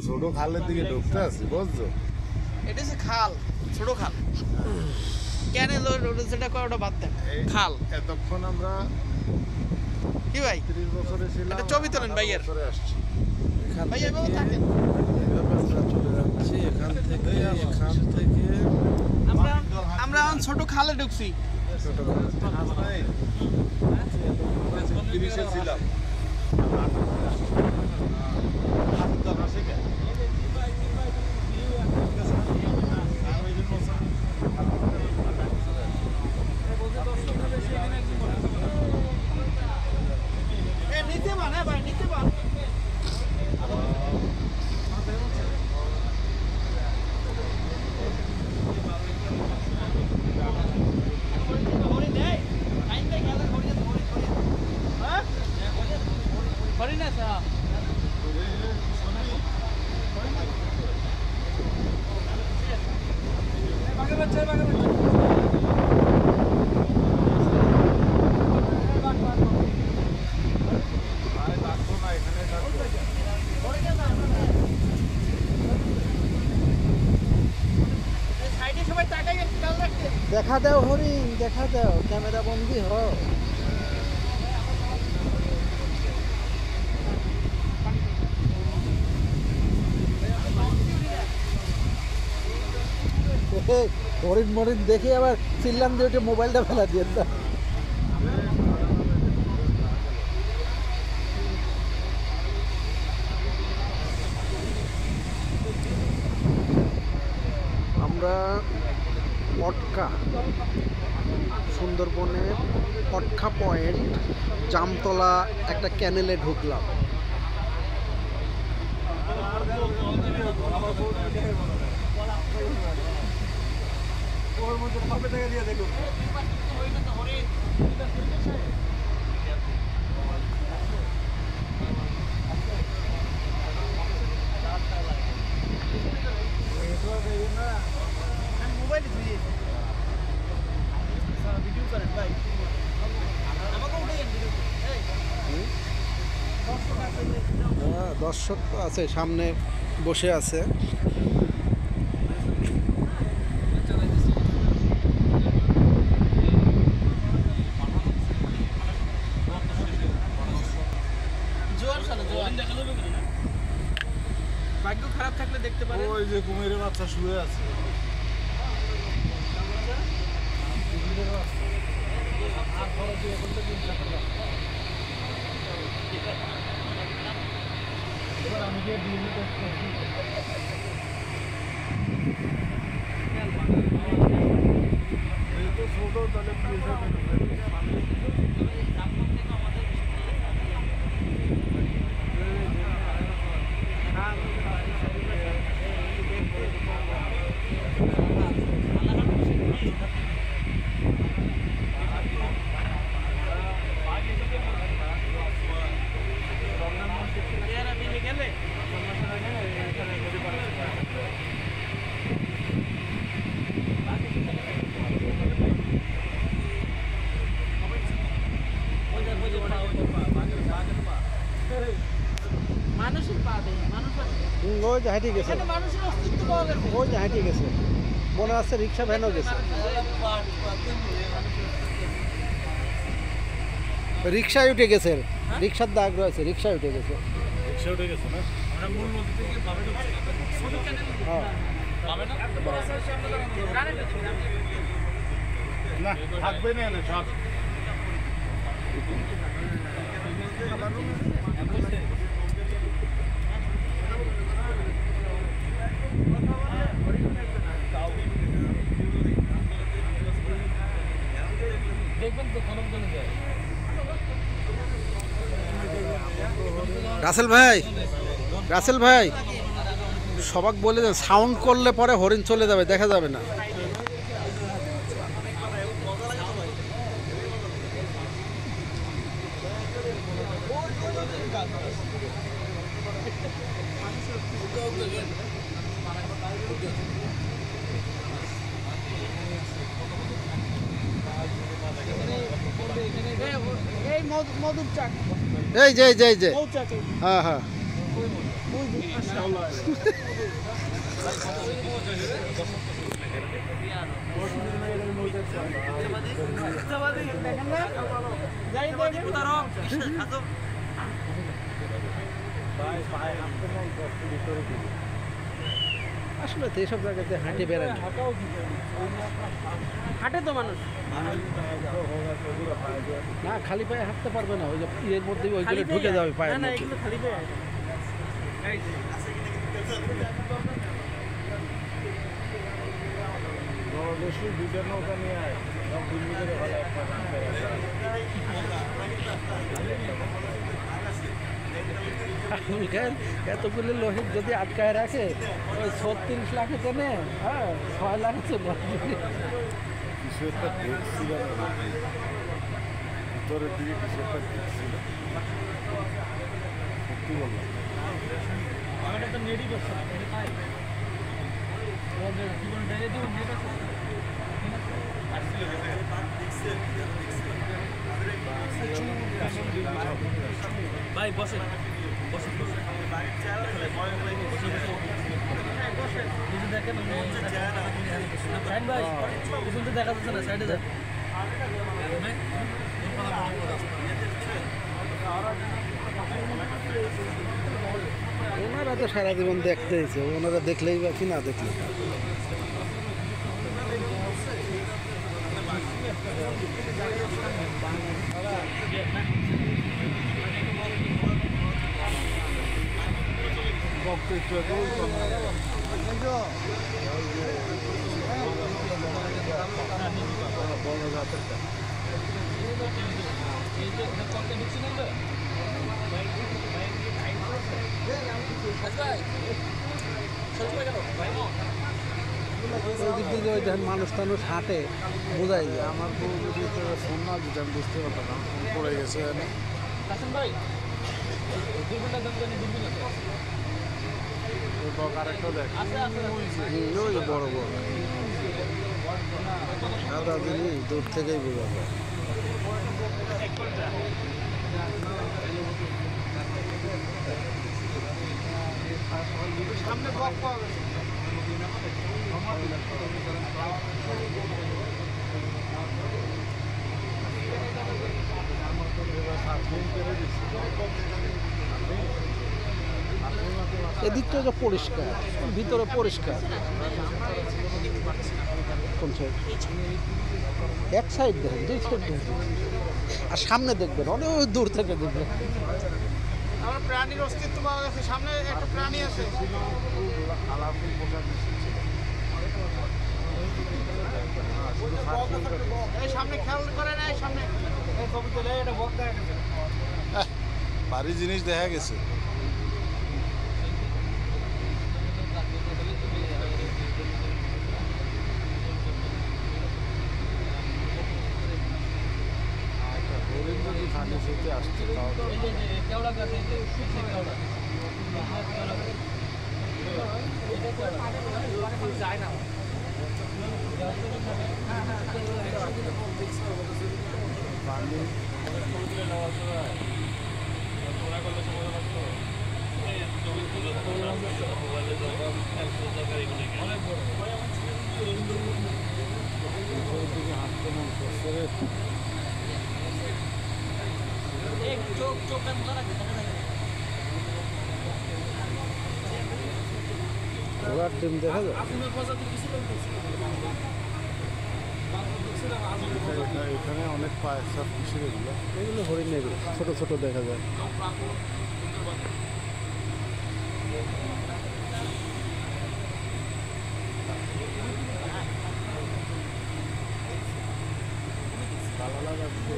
ছোট খালের দিকে ঢুকতে আছি বুঝছো। এটা হচ্ছে খাল, ছোট খাল। ক্যানেল যেটা কয় ওটা বাদ দেন, খাল। এতক্ষণ আমরা কি ভাই 30 বছরে ছিলাম, একটা ছবি তোলেন ভাইয়ের। বছরে আসছি। ভাই এভাবে থাকেন। চলে যাচ্ছি এখান থেকে আমরা এখন ছোট খালে ঢুকছি। ছোট খাল 30-এ ছিলাম। নিতে পান, হ্যাঁ ভাই নিতে পান। দেখা দাও হরিণ, দেখা দাও, ক্যামেরা বন্দি হও। হরিণ মরিণ দেখে আবার চিল্লাম দিয়ে ওটা মোবাইলটা ফেলা দিয়ে দাও। আমরা পটকা, সুন্দরবনে পটকা পয়েন্ট, জামতলা একটা ক্যানেলে ঢুকলাম। দর্শক তো আছে, সামনে বসে আছে। ভাগ্য খারাপ থাকলে দেখতে পারেন। ওই যে কুমিরের বাচ্চা শুয়ে আছে। মানুষের পা দেয়, মানুষ আছে। ওই যে হাঁটিয়ে গেছে, এখানে মানুষের অস্তিত্ব পাওয়া গেছে। ওই যে হাঁটিয়ে গেছে, মনে আছে রিক্সা ভ্যানও গেছে। রিক্সায় উঠে গেছে, রিক্সার দাগ রয়েছে, রিক্সায় উঠে গেছে। রিক্সা উঠে গেছে না? আমরা মূল নদী থেকে বামে ঢুকছি। ছোট ক্যানেল হ্যাঁ, বামে না? না থাকবে না এনে সব। দেখবেন তো কলম চলে যায়। রাসেল ভাই, রাসেল ভাই সবাক বলে দেন সাউন্ড করলে পরে হরিণ চলে যাবে, দেখা যাবে না। এই মধুর চাক, এই যে এই যে এই যে, মৌচাক, হ্যাঁ হ্যাঁ, ওই আসলে তো এইসব জায়গাতে হাঁটে বেড়ায় না। হাঁটে তো মানুষ না খালি পায়ে হাঁটতে পারবে না, ওই যে এর মধ্যে ওইগুলো ঢুকে যাবে পায়ের না মধ্যে। এগুলো খালি পায়ে হাঁটে। বেশি দুইটা নৌকা নিয়ে আয় সব দিল্লি করে ভালো একটা আঙুল খায় এতগুলো লোহিত যদি আটকায় রাখে ওই 36 লাখে কেনে, হ্যাঁ 6 লাখ চলে আসবে। কিছু একটা দেখছিলাম ভিতরের দিকে কিছু একটা দেখছিলাম, সত্যি বললাম। ভাই বসেন বসেন দেখেন ভাই কিছু তো দেখা যাচ্ছে না, সাইডে যান। ওনারা তো সারা জীবন দেখতেইছে, ওনারা দেখলেই বা কি না দেখলে। ওই দিক দিয়ে ওই দেখেন মানুষ টানুষ হাঁটে, বোঝাই যায়। আমার বউ যদি ফোন না দিতে আমি বুঝতে পারতাম না, ফোন পড়ে গেছে এখানে। ওই বক আরেকটা দেখ, ওই যে বড় বড় সাদা জিনিস দূর থেকেই বোঝা যায়। সামনে বক পাবে এদিকটা যে পরিষ্কার, ভিতরে পরিষ্কার। কোন সাইড? এক সাইড দেখেন, দুই সাইড দেখবেন, আর সামনে দেখবেন, অনেক দূর থেকে দেখবেন। আমার প্রাণীর অস্তিত্ব পাওয়া গেছে, সামনে একটা প্রাণী আছে। আলাপুর পোশাক ছিল, এই সামনে খেয়াল করে না, এই সামনে ছবি তুলে এটা বক দেখা গেছে। ভারী জিনিস দেখা গেছে। হরিণ যদি খালি খেতে আসছে তাও তো কেওড়া গাছ, এই যে শুকনো কেওড়া যায় না। পানি দিকে হাঁটতে মন করছে রে। চোখ ঘোড়ার ডিম দেখা যায়। এখানে অনেক পায় সব কিসের এগুলো। এগুলো হরিণের ছোট ছোট দেখা যায়। ভালো লাগাচ্ছে।